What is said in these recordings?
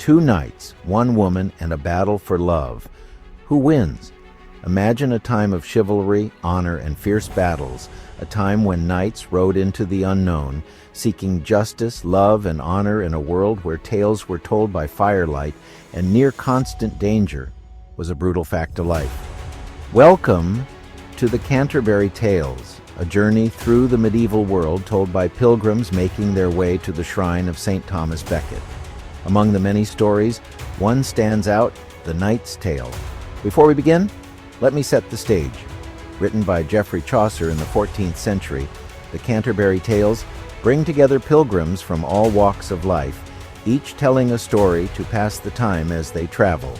Two knights, one woman, and a battle for love. Who wins? Imagine a time of chivalry, honor, and fierce battles, a time when knights rode into the unknown, seeking justice, love, and honor in a world where tales were told by firelight and near constant danger was a brutal fact of life. Welcome to the Canterbury Tales, a journey through the medieval world told by pilgrims making their way to the shrine of St. Thomas Becket. Among the many stories, one stands out, the Knight's Tale. Before we begin, let me set the stage. Written by Geoffrey Chaucer in the 14th century, the Canterbury Tales bring together pilgrims from all walks of life, each telling a story to pass the time as they travel.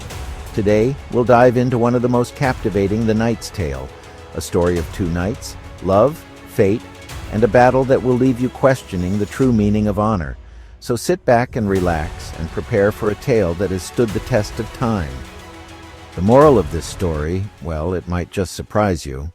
Today, we'll dive into one of the most captivating, the Knight's Tale, a story of two knights, love, fate, and a battle that will leave you questioning the true meaning of honor. So sit back and relax and prepare for a tale that has stood the test of time. The moral of this story, well, it might just surprise you.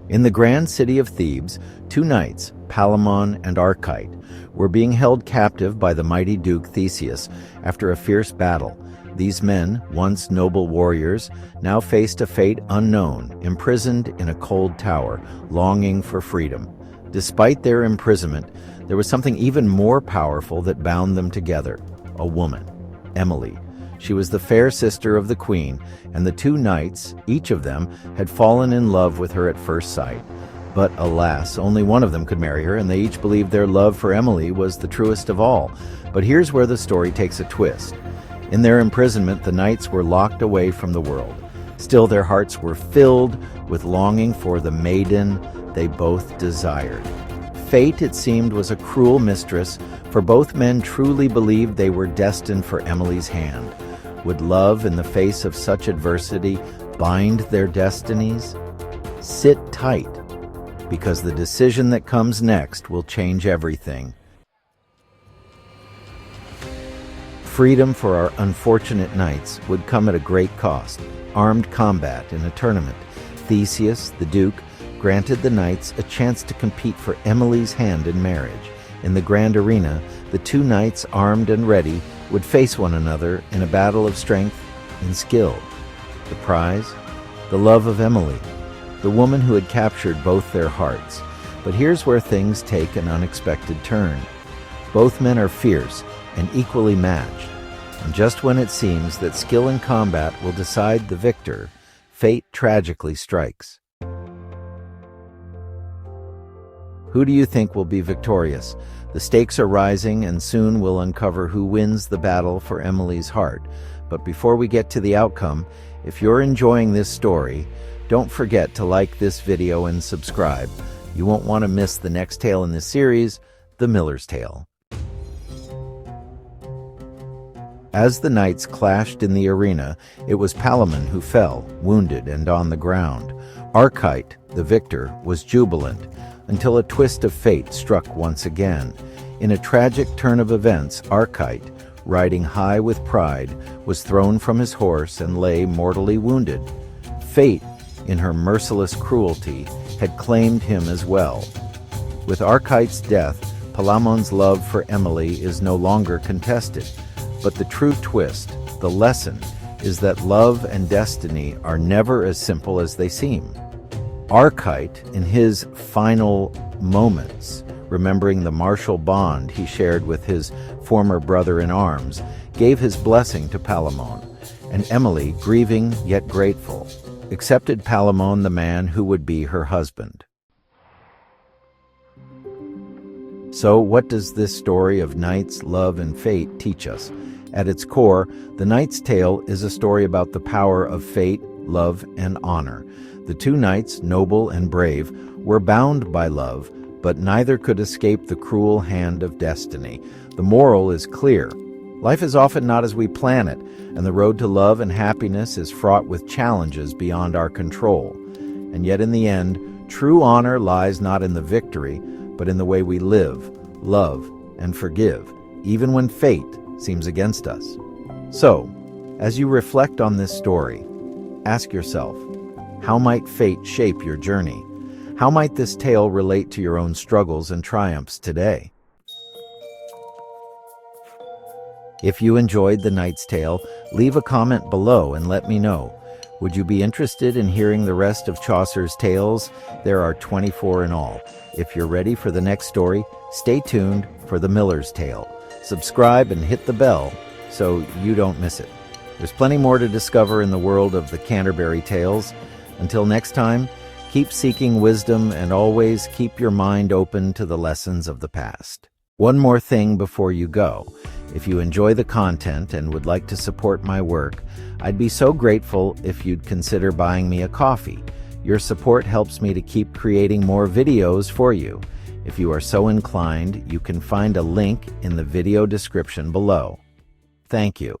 In the grand city of Thebes, two knights, Palamon and Arcite, were being held captive by the mighty Duke Theseus after a fierce battle. These men, once noble warriors, now faced a fate unknown, imprisoned in a cold tower, longing for freedom. Despite their imprisonment, there was something even more powerful that bound them together, a woman, Emelye. She was the fair sister of the queen, and the two knights, each of them, had fallen in love with her at first sight. But alas, only one of them could marry her, and they each believed their love for Emelye was the truest of all. But here's where the story takes a twist. In their imprisonment, the knights were locked away from the world. Still, their hearts were filled with longing for the maiden they both desired. Fate, it seemed, was a cruel mistress, for both men truly believed they were destined for Emelye's hand. Would love, in the face of such adversity, bind their destinies? Sit tight, because the decision that comes next will change everything. Freedom for our unfortunate knights would come at a great cost. Armed combat in a tournament. Theseus, the Duke, granted the knights a chance to compete for Emelye's hand in marriage. In the grand arena, the two knights, armed and ready, would face one another in a battle of strength and skill. The prize? The love of Emelye, the woman who had captured both their hearts. But here's where things take an unexpected turn. Both men are fierce and equally matched. And just when it seems that skill in combat will decide the victor, fate tragically strikes. Who do you think will be victorious? The stakes are rising, and soon we'll uncover who wins the battle for Emelye's heart. But before we get to the outcome, if you're enjoying this story, don't forget to like this video and subscribe. You won't want to miss the next tale in this series, The Miller's Tale. As the knights clashed in the arena, it was Palamon who fell, wounded and on the ground. Arcite, the victor, was jubilant, until a twist of fate struck once again. In a tragic turn of events, Arcite, riding high with pride, was thrown from his horse and lay mortally wounded. Fate, in her merciless cruelty, had claimed him as well. With Arcite's death, Palamon's love for Emelye is no longer contested. But the true twist, the lesson, is that love and destiny are never as simple as they seem. Arcite, in his final moments, remembering the martial bond he shared with his former brother-in-arms, gave his blessing to Palamon, and Emelye, grieving yet grateful, accepted Palamon, the man who would be her husband. So what does this story of knights, love, and fate teach us? At its core, The Knight's Tale is a story about the power of fate, love, and honor. The two knights, noble and brave, were bound by love, but neither could escape the cruel hand of destiny. The moral is clear. Life is often not as we plan it, and the road to love and happiness is fraught with challenges beyond our control. And yet in the end, true honor lies not in the victory, but in the way we live, love, and forgive, even when fate seems against us. So, as you reflect on this story, ask yourself, how might fate shape your journey? How might this tale relate to your own struggles and triumphs today? If you enjoyed The Knight's Tale, leave a comment below and let me know. Would you be interested in hearing the rest of Chaucer's tales? There are 24 in all. If you're ready for the next story, stay tuned for The Miller's Tale. Subscribe and hit the bell so you don't miss it. There's plenty more to discover in the world of the Canterbury Tales. Until next time, keep seeking wisdom and always keep your mind open to the lessons of the past. One more thing before you go. If you enjoy the content and would like to support my work, I'd be so grateful if you'd consider buying me a coffee. Your support helps me to keep creating more videos for you. If you are so inclined, you can find a link in the video description below. Thank you.